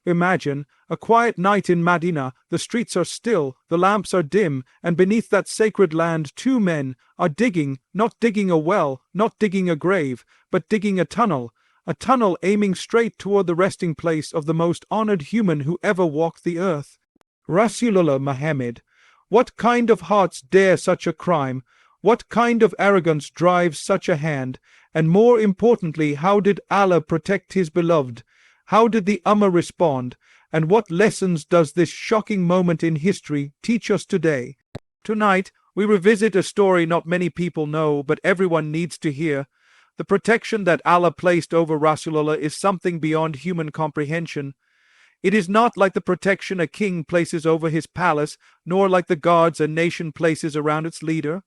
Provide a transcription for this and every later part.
Imagine a quiet night in Madinah. The streets are still, the lamps are dim, and beneath that sacred land 2 men are digging, not digging a well, not digging a grave, but digging a tunnel aiming straight toward the resting place of the most honored human who ever walked the earth. Rasulullah Muhammad. What kind of hearts dare such a crime? What kind of arrogance drives such a hand? And more importantly, how did Allah protect His beloved? How did the Ummah respond? And what lessons does this shocking moment in history teach us today? Tonight, we revisit a story not many people know, but everyone needs to hear. The protection that Allah placed over Rasulullah is something beyond human comprehension. It is not like the protection a king places over his palace, nor like the guards a nation places around its leader.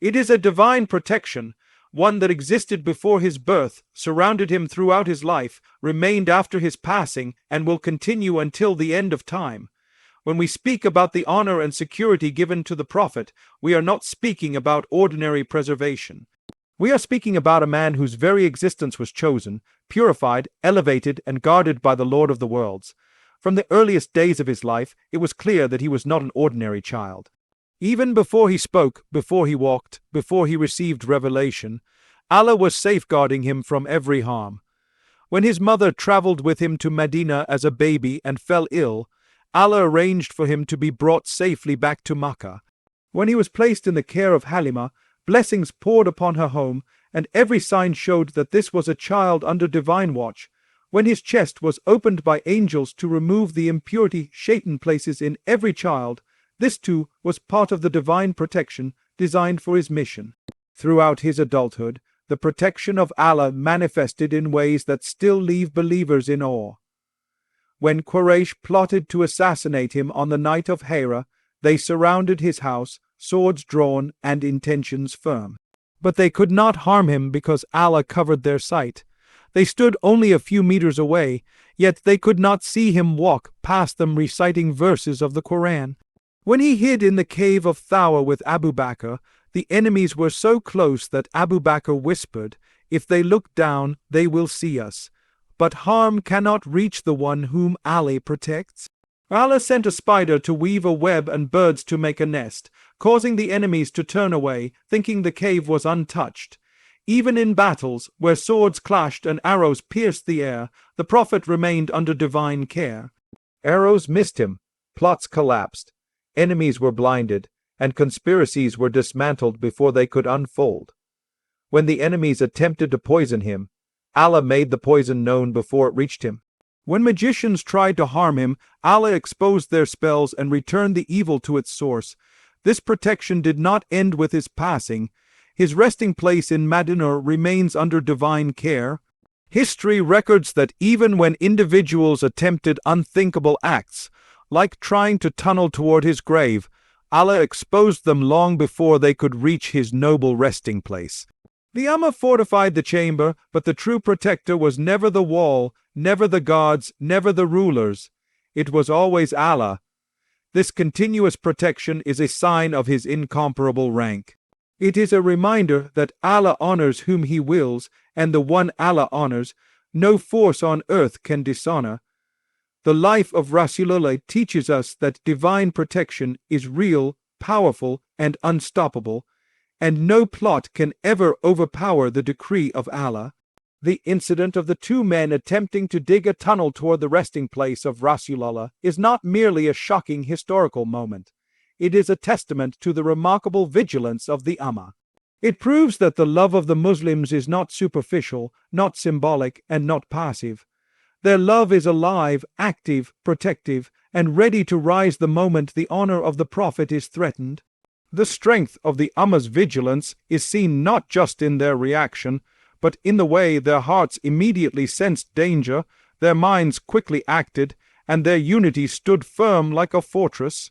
It is a divine protection, one that existed before his birth, surrounded him throughout his life, remained after his passing, and will continue until the end of time. When we speak about the honor and security given to the Prophet, we are not speaking about ordinary preservation. We are speaking about a man whose very existence was chosen, purified, elevated, and guarded by the Lord of the worlds. From the earliest days of his life, it was clear that he was not an ordinary child. Even before he spoke, before he walked, before he received revelation, Allah was safeguarding him from every harm. When his mother traveled with him to Madinah as a baby and fell ill, Allah arranged for him to be brought safely back to Makkah. When he was placed in the care of Halima, blessings poured upon her home, and every sign showed that this was a child under divine watch. When his chest was opened by angels to remove the impurity Shaitan places in every child, this too was part of the divine protection designed for his mission. Throughout his adulthood, the protection of Allah manifested in ways that still leave believers in awe. When Quraysh plotted to assassinate him on the night of Seerah, they surrounded his house, swords drawn and intentions firm. But they could not harm him because Allah covered their sight. They stood only a few meters away, yet they could not see him walk past them reciting verses of the Quran. When he hid in the cave of Thawr with Abu Bakr, the enemies were so close that Abu Bakr whispered, "If they look down, they will see us. But harm cannot reach the one whom Allah protects." Allah sent a spider to weave a web and birds to make a nest, causing the enemies to turn away, thinking the cave was untouched. Even in battles, where swords clashed and arrows pierced the air, the Prophet remained under divine care. Arrows missed him, plots collapsed, enemies were blinded, and conspiracies were dismantled before they could unfold. When the enemies attempted to poison him, Allah made the poison known before it reached him. When magicians tried to harm him, Allah exposed their spells and returned the evil to its source. This protection did not end with his passing. His resting place in Madinah remains under divine care. History records that even when individuals attempted unthinkable acts, like trying to tunnel toward his grave, Allah exposed them long before they could reach his noble resting place. The Ummah fortified the chamber, but the true protector was never the wall, never the guards, never the rulers. It was always Allah. This continuous protection is a sign of his incomparable rank. It is a reminder that Allah honors whom He wills, and the one Allah honors, no force on earth can dishonor. The life of Rasulullah teaches us that divine protection is real, powerful, and unstoppable, and no plot can ever overpower the decree of Allah. The incident of the 2 men attempting to dig a tunnel toward the resting place of Rasulullah is not merely a shocking historical moment. It is a testament to the remarkable vigilance of the Ummah. It proves that the love of the Muslims is not superficial, not symbolic, and not passive. Their love is alive, active, protective, and ready to rise the moment the honor of the Prophet is threatened. The strength of the Ummah's vigilance is seen not just in their reaction, but in the way their hearts immediately sensed danger, their minds quickly acted, and their unity stood firm like a fortress.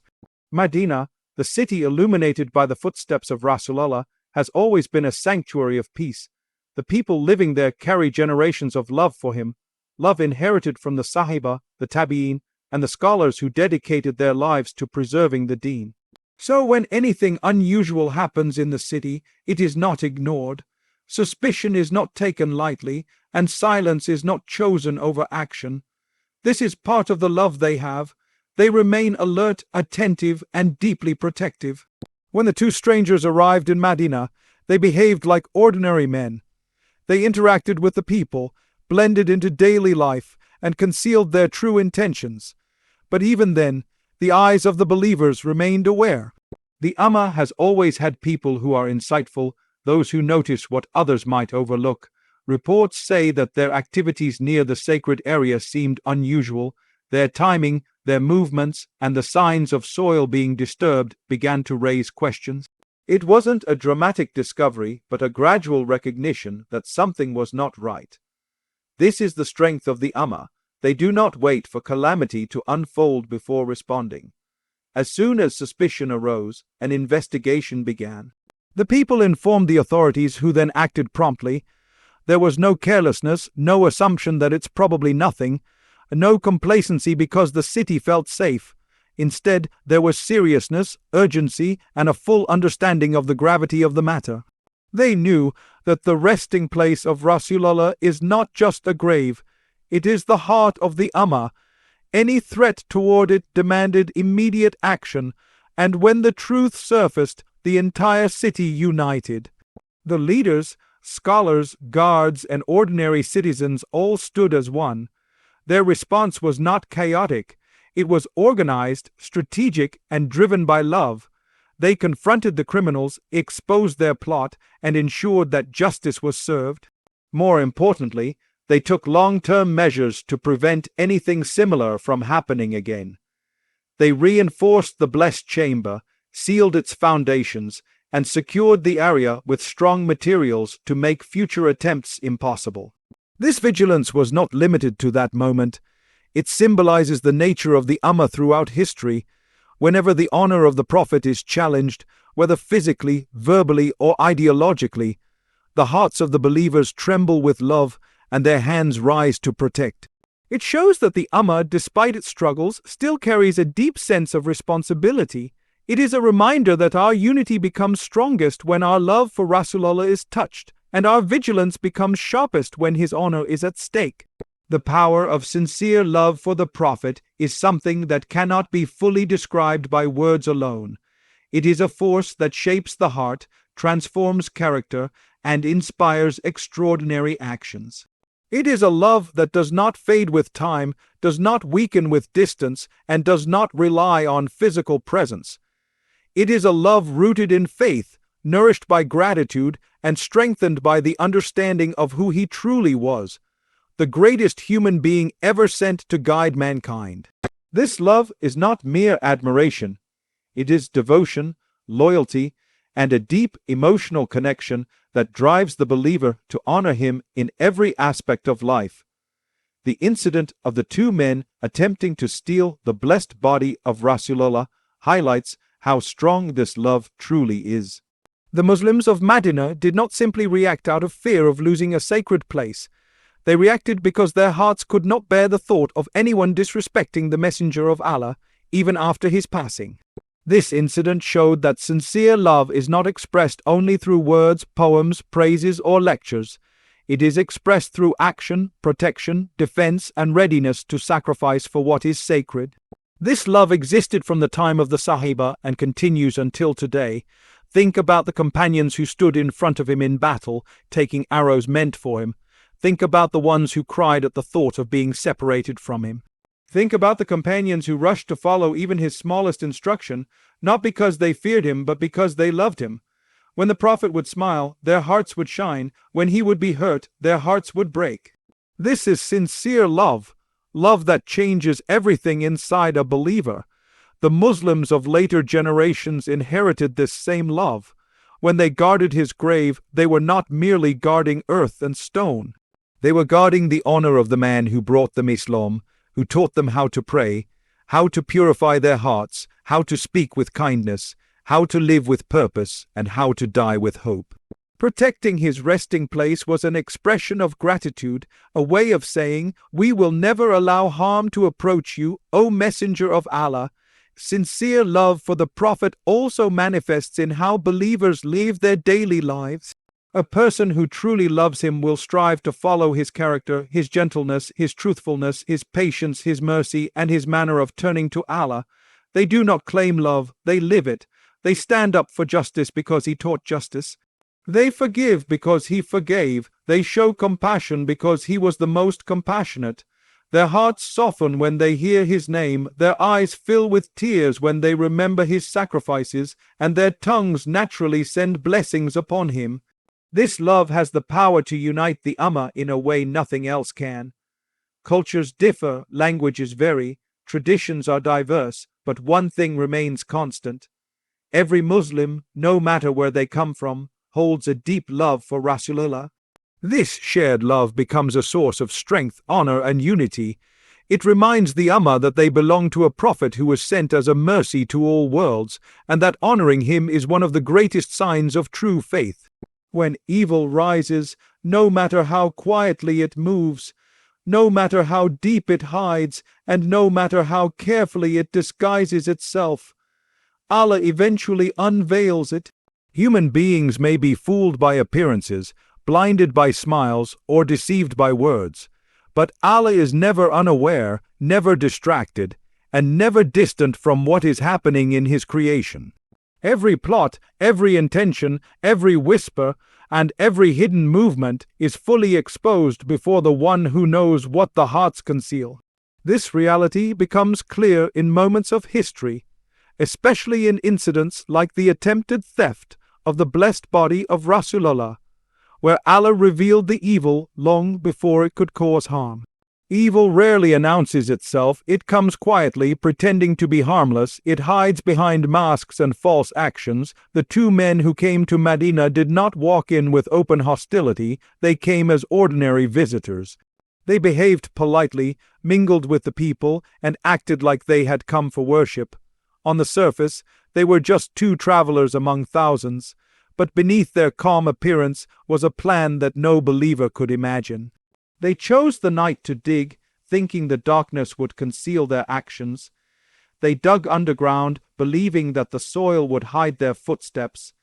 Madinah, the city illuminated by the footsteps of Rasulullah, has always been a sanctuary of peace. The people living there carry generations of love for him, love inherited from the Sahaba, the Tabi'in, and the scholars who dedicated their lives to preserving the Deen. So when anything unusual happens in the city, it is not ignored. Suspicion is not taken lightly, and silence is not chosen over action. This is part of the love they have. They remain alert, attentive, and deeply protective. When the two strangers arrived in Madinah, they behaved like ordinary men. They interacted with the people, blended into daily life, and concealed their true intentions. But even then, the eyes of the believers remained aware. The Ummah has always had people who are insightful, those who notice what others might overlook. Reports say that their activities near the sacred area seemed unusual. Their timing, their movements, and the signs of soil being disturbed began to raise questions. It wasn't a dramatic discovery, but a gradual recognition that something was not right. This is the strength of the Ummah. They do not wait for calamity to unfold before responding. As soon as suspicion arose, an investigation began. The people informed the authorities, who then acted promptly. There was no carelessness, no assumption that it's probably nothing, no complacency because the city felt safe. Instead, there was seriousness, urgency, and a full understanding of the gravity of the matter. They knew that the resting place of Rasulullah is not just a grave, it is the heart of the Ummah. Any threat toward it demanded immediate action, and when the truth surfaced, the entire city united. The leaders, scholars, guards, and ordinary citizens all stood as one. Their response was not chaotic. It was organized, strategic, and driven by love. They confronted the criminals, exposed their plot, and ensured that justice was served. More importantly, they took long-term measures to prevent anything similar from happening again. They reinforced the blessed chamber, sealed its foundations, and secured the area with strong materials to make future attempts impossible. This vigilance was not limited to that moment. It symbolizes the nature of the Ummah throughout history. Whenever the honor of the Prophet is challenged, whether physically, verbally, or ideologically, the hearts of the believers tremble with love and their hands rise to protect. It shows that the Ummah, despite its struggles, still carries a deep sense of responsibility. It is a reminder that our unity becomes strongest when our love for Rasulullah is touched, and our vigilance becomes sharpest when his honor is at stake. The power of sincere love for the Prophet is something that cannot be fully described by words alone. It is a force that shapes the heart, transforms character, and inspires extraordinary actions. It is a love that does not fade with time, does not weaken with distance, and does not rely on physical presence. It is a love rooted in faith, nourished by gratitude, and strengthened by the understanding of who he truly was, the greatest human being ever sent to guide mankind. This love is not mere admiration. It is devotion, loyalty, and a deep emotional connection that drives the believer to honor him in every aspect of life. The incident of the two men attempting to steal the blessed body of Rasulullah highlights how strong this love truly is. The Muslims of Madinah did not simply react out of fear of losing a sacred place. They reacted because their hearts could not bear the thought of anyone disrespecting the Messenger of Allah, even after his passing. This incident showed that sincere love is not expressed only through words, poems, praises, or lectures. It is expressed through action, protection, defense, and readiness to sacrifice for what is sacred. This love existed from the time of the Sahaba and continues until today. Think about the companions who stood in front of him in battle, taking arrows meant for him. Think about the ones who cried at the thought of being separated from him. Think about the companions who rushed to follow even his smallest instruction, not because they feared him, but because they loved him. When the Prophet would smile, their hearts would shine. When he would be hurt, their hearts would break. This is sincere love, love that changes everything inside a believer. The Muslims of later generations inherited this same love. When they guarded his grave, they were not merely guarding earth and stone. They were guarding the honor of the man who brought them Islam, who taught them how to pray, how to purify their hearts, how to speak with kindness, how to live with purpose, and how to die with hope. Protecting his resting place was an expression of gratitude, a way of saying, "We will never allow harm to approach you, O Messenger of Allah." Sincere love for the Prophet also manifests in how believers live their daily lives. A person who truly loves him will strive to follow his character, his gentleness, his truthfulness, his patience, his mercy, and his manner of turning to Allah. They do not claim love, they live it. They stand up for justice because he taught justice. They forgive because he forgave. They show compassion because he was the most compassionate. Their hearts soften when they hear his name, their eyes fill with tears when they remember his sacrifices, and their tongues naturally send blessings upon him. This love has the power to unite the Ummah in a way nothing else can. Cultures differ, languages vary, traditions are diverse, but one thing remains constant. Every Muslim, no matter where they come from, holds a deep love for Rasulullah. This shared love becomes a source of strength, honor, and unity. It reminds the Ummah that they belong to a prophet who was sent as a mercy to all worlds, and that honoring him is one of the greatest signs of true faith. When evil rises, no matter how quietly it moves, no matter how deep it hides, and no matter how carefully it disguises itself, Allah eventually unveils it. Human beings may be fooled by appearances, blinded by smiles, or deceived by words, but Allah is never unaware, never distracted, and never distant from what is happening in His creation. Every plot, every intention, every whisper, and every hidden movement is fully exposed before the one who knows what the hearts conceal. This reality becomes clear in moments of history, especially in incidents like the attempted theft of the blessed body of Rasulullah, where Allah revealed the evil long before it could cause harm. Evil rarely announces itself, it comes quietly, pretending to be harmless, it hides behind masks and false actions. The two men who came to Madinah did not walk in with open hostility, they came as ordinary visitors. They behaved politely, mingled with the people, and acted like they had come for worship. On the surface, they were just two travelers among thousands, but beneath their calm appearance was a plan that no believer could imagine. They chose the night to dig, thinking the darkness would conceal their actions. They dug underground, believing that the soil would hide their footsteps.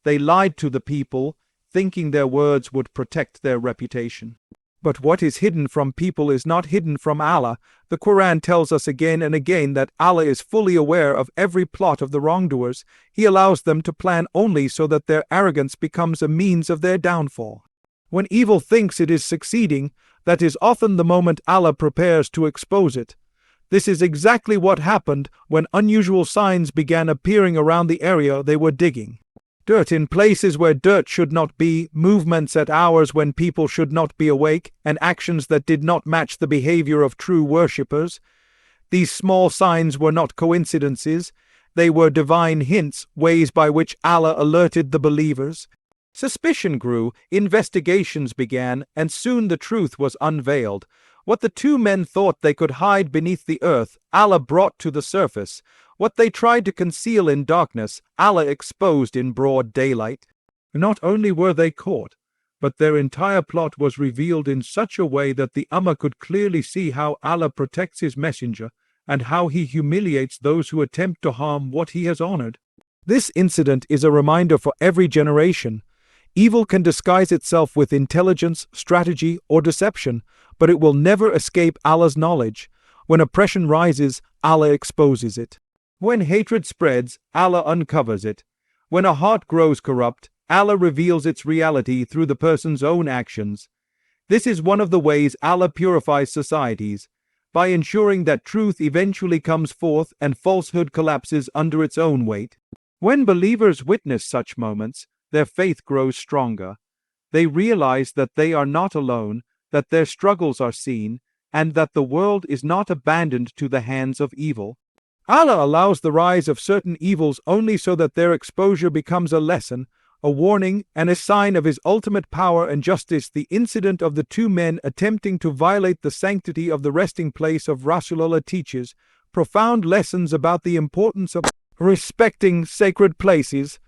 They lied to the people, thinking their words would protect their reputation. But what is hidden from people is not hidden from Allah. The Quran tells us again and again that Allah is fully aware of every plot of the wrongdoers. He allows them to plan only so that their arrogance becomes a means of their downfall. When evil thinks it is succeeding, that is often the moment Allah prepares to expose it. This is exactly what happened when unusual signs began appearing around the area they were digging. Dirt in places where dirt should not be, movements at hours when people should not be awake, and actions that did not match the behavior of true worshippers. These small signs were not coincidences. They were divine hints, ways by which Allah alerted the believers. Suspicion grew, investigations began, and soon the truth was unveiled. What the two men thought they could hide beneath the earth, Allah brought to the surface. What they tried to conceal in darkness, Allah exposed in broad daylight. Not only were they caught, but their entire plot was revealed in such a way that the Ummah could clearly see how Allah protects His messenger and how He humiliates those who attempt to harm what He has honored. This incident is a reminder for every generation. Evil can disguise itself with intelligence, strategy, or deception, but it will never escape Allah's knowledge. When oppression rises, Allah exposes it. When hatred spreads, Allah uncovers it. When a heart grows corrupt, Allah reveals its reality through the person's own actions. This is one of the ways Allah purifies societies, by ensuring that truth eventually comes forth and falsehood collapses under its own weight. When believers witness such moments, their faith grows stronger. They realize that they are not alone, that their struggles are seen, and that the world is not abandoned to the hands of evil. Allah allows the rise of certain evils only so that their exposure becomes a lesson, a warning, and a sign of His ultimate power and justice. The incident of the two men attempting to violate the sanctity of the resting place of Rasulullah teaches profound lessons about the importance of respecting sacred places,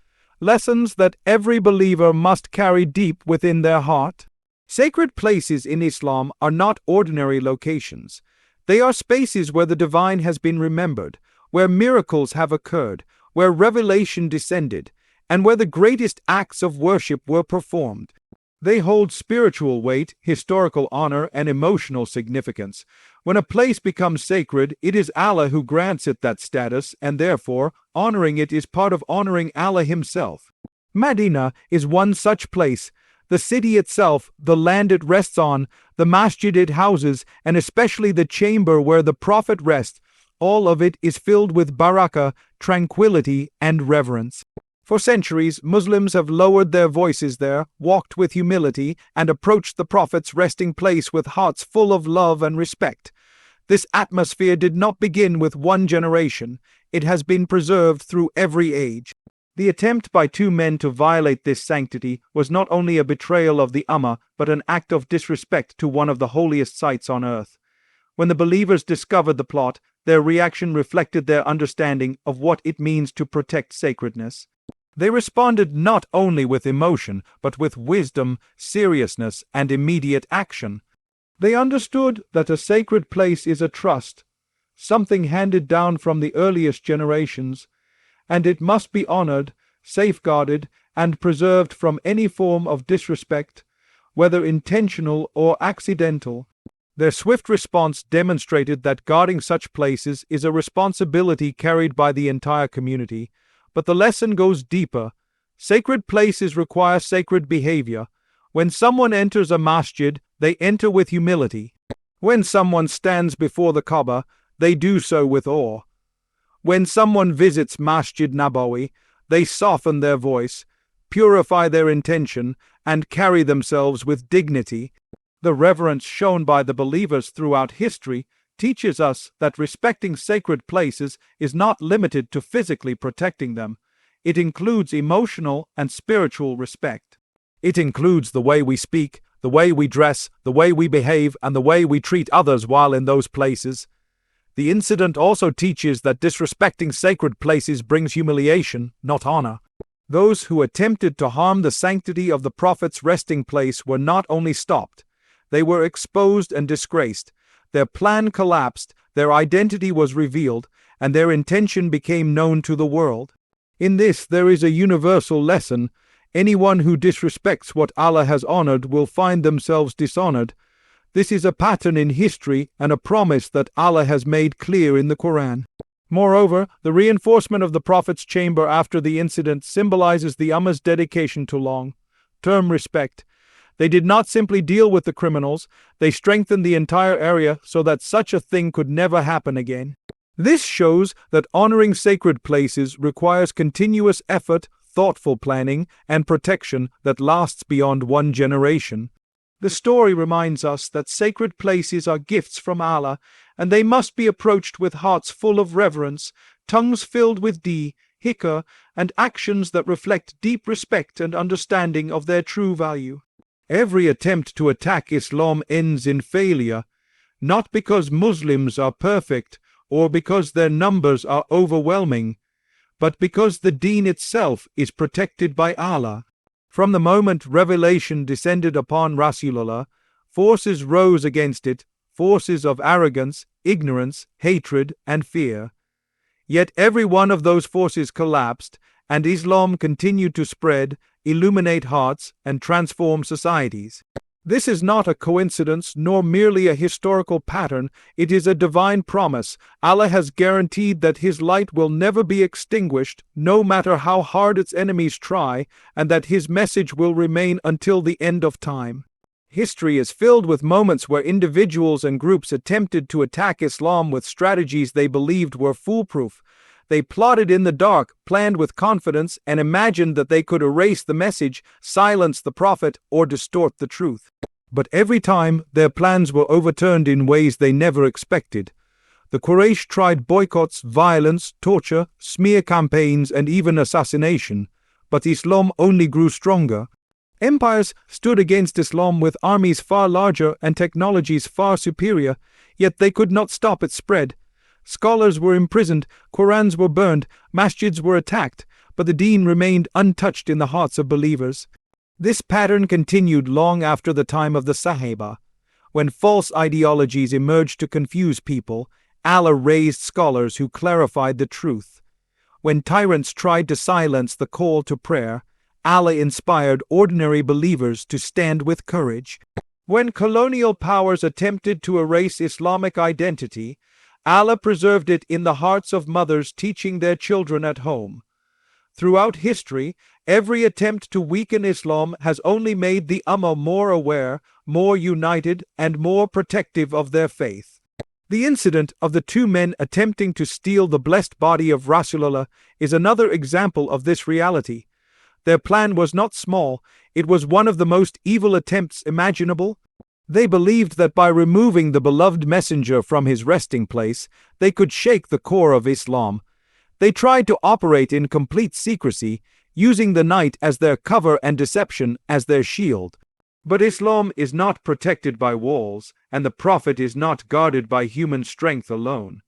lessons that every believer must carry deep within their heart. Sacred places in Islam are not ordinary locations. They are spaces where the divine has been remembered, where miracles have occurred, where revelation descended, and where the greatest acts of worship were performed. They hold spiritual weight, historical honor, and emotional significance. When a place becomes sacred, it is Allah who grants it that status, and therefore, honoring it is part of honoring Allah Himself. Madinah is one such place. The city itself, the land it rests on, the masjid it houses, and especially the chamber where the Prophet rests, all of it is filled with barakah, tranquility, and reverence. For centuries, Muslims have lowered their voices there, walked with humility, and approached the Prophet's resting place with hearts full of love and respect. This atmosphere did not begin with one generation. It has been preserved through every age. The attempt by two men to violate this sanctity was not only a betrayal of the Ummah, but an act of disrespect to one of the holiest sites on earth. When the believers discovered the plot, their reaction reflected their understanding of what it means to protect sacredness. They responded not only with emotion, but with wisdom, seriousness, and immediate action. They understood that a sacred place is a trust, something handed down from the earliest generations, and it must be honored, safeguarded, and preserved from any form of disrespect, whether intentional or accidental. Their swift response demonstrated that guarding such places is a responsibility carried by the entire community. But the lesson goes deeper. Sacred places require sacred behavior. When someone enters a masjid, they enter with humility. When someone stands before the Kaaba, they do so with awe. When someone visits Masjid Nabawi, they soften their voice, purify their intention, and carry themselves with dignity. The reverence shown by the believers throughout history teaches us that respecting sacred places is not limited to physically protecting them. It includes emotional and spiritual respect. It includes the way we speak, the way we dress, the way we behave, and the way we treat others while in those places. The incident also teaches that disrespecting sacred places brings humiliation, not honor. Those who attempted to harm the sanctity of the Prophet's resting place were not only stopped, they were exposed and disgraced. Their plan collapsed, their identity was revealed, and their intention became known to the world. In this there is a universal lesson. Anyone who disrespects what Allah has honored will find themselves dishonored. This is a pattern in history and a promise that Allah has made clear in the Quran. Moreover, the reinforcement of the Prophet's chamber after the incident symbolizes the Ummah's dedication to long-term respect. They did not simply deal with the criminals, they strengthened the entire area so that such a thing could never happen again. This shows that honoring sacred places requires continuous effort, thoughtful planning, and protection that lasts beyond one generation. The story reminds us that sacred places are gifts from Allah, and they must be approached with hearts full of reverence, tongues filled with dhikr, and actions that reflect deep respect and understanding of their true value. Every attempt to attack Islam ends in failure, not because Muslims are perfect or because their numbers are overwhelming, but because the Deen itself is protected by Allah. From the moment revelation descended upon Rasulullah, forces rose against it, forces of arrogance, ignorance, hatred, and fear. Yet every one of those forces collapsed, and Islam continued to spread, illuminate hearts, and transform societies. This is not a coincidence nor merely a historical pattern, it is a divine promise. Allah has guaranteed that His light will never be extinguished, no matter how hard its enemies try, and that His message will remain until the end of time. History is filled with moments where individuals and groups attempted to attack Islam with strategies they believed were foolproof. They plotted in the dark, planned with confidence, and imagined that they could erase the message, silence the Prophet, or distort the truth. But every time, their plans were overturned in ways they never expected. The Quraysh tried boycotts, violence, torture, smear campaigns, and even assassination, but Islam only grew stronger. Empires stood against Islam with armies far larger and technologies far superior, yet they could not stop its spread. Scholars were imprisoned, Qurans were burned, masjids were attacked, but the Deen remained untouched in the hearts of believers. This pattern continued long after the time of the Sahaba. When false ideologies emerged to confuse people, Allah raised scholars who clarified the truth. when tyrants tried to silence the call to prayer, Allah inspired ordinary believers to stand with courage. When colonial powers attempted to erase Islamic identity, Allah preserved it in the hearts of mothers teaching their children at home. Throughout history, every attempt to weaken Islam has only made the Ummah more aware, more united, and more protective of their faith. The incident of the two men attempting to steal the blessed body of Rasulullah is another example of this reality. Their plan was not small, it was one of the most evil attempts imaginable. They believed that by removing the beloved messenger from his resting place, they could shake the core of Islam. They tried to operate in complete secrecy, using the night as their cover and deception as their shield. But Islam is not protected by walls, and the Prophet is not guarded by human strength alone.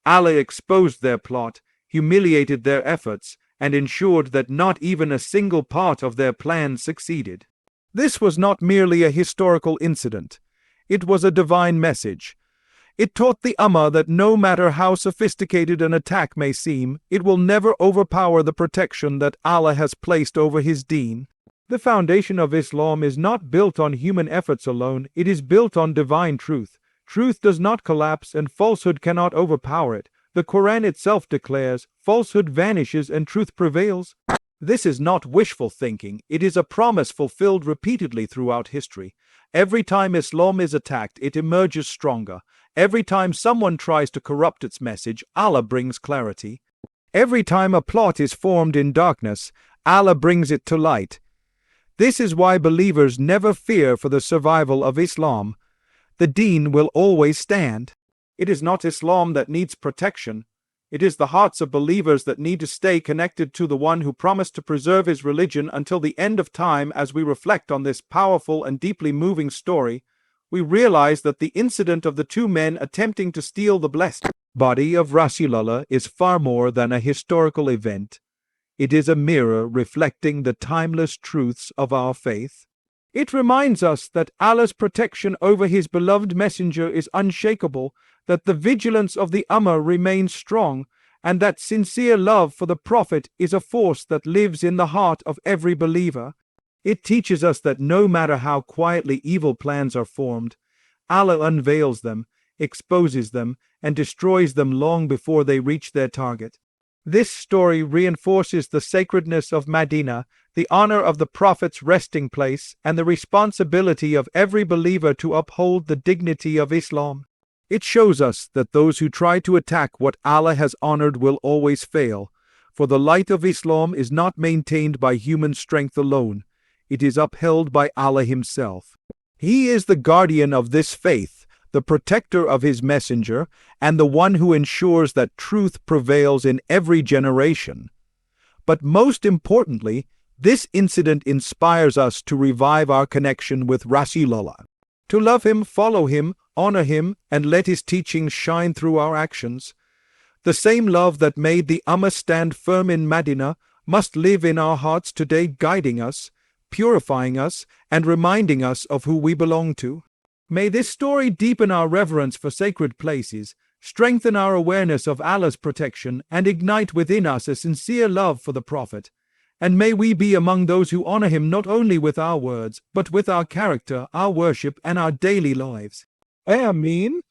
Allah exposed their plot, humiliated their efforts, and ensured that not even a single part of their plan succeeded. This was not merely a historical incident. It was a divine message. It taught the Ummah that no matter how sophisticated an attack may seem, it will never overpower the protection that Allah has placed over His Deen. The foundation of Islam is not built on human efforts alone, it is built on divine truth. Truth does not collapse and falsehood cannot overpower it. The Quran itself declares, falsehood vanishes and truth prevails. This is not wishful thinking, it is a promise fulfilled repeatedly throughout history. Every time Islam is attacked, it emerges stronger. Every time someone tries to corrupt its message, Allah brings clarity. Every time a plot is formed in darkness, Allah brings it to light. This is why believers never fear for the survival of Islam. The Deen will always stand. It is not Islam that needs protection. It is the hearts of believers that need to stay connected to the one who promised to preserve his religion until the end of time. As we reflect on this powerful and deeply moving story, we realize that the incident of the two men attempting to steal the blessed body of Rasulullah is far more than a historical event. It is a mirror reflecting the timeless truths of our faith. It reminds us that Allah's protection over His beloved messenger is unshakable, that the vigilance of the Ummah remains strong, and that sincere love for the Prophet is a force that lives in the heart of every believer. It teaches us that no matter how quietly evil plans are formed, Allah unveils them, exposes them, and destroys them long before they reach their target. This story reinforces the sacredness of Madinah, the honor of the Prophet's resting place, and the responsibility of every believer to uphold the dignity of Islam. It shows us that those who try to attack what Allah has honored will always fail, for the light of Islam is not maintained by human strength alone. It is upheld by Allah Himself. He is the guardian of this faith, the protector of His messenger, and the one who ensures that truth prevails in every generation. But most importantly, this incident inspires us to revive our connection with Rasulullah, to love Him, follow Him, honor Him, and let His teachings shine through our actions. The same love that made the Ummah stand firm in Madinah must live in our hearts today, guiding us, purifying us, and reminding us of who we belong to. May this story deepen our reverence for sacred places, strengthen our awareness of Allah's protection, and ignite within us a sincere love for the Prophet. And may we be among those who honor him not only with our words, but with our character, our worship, and our daily lives. Ameen.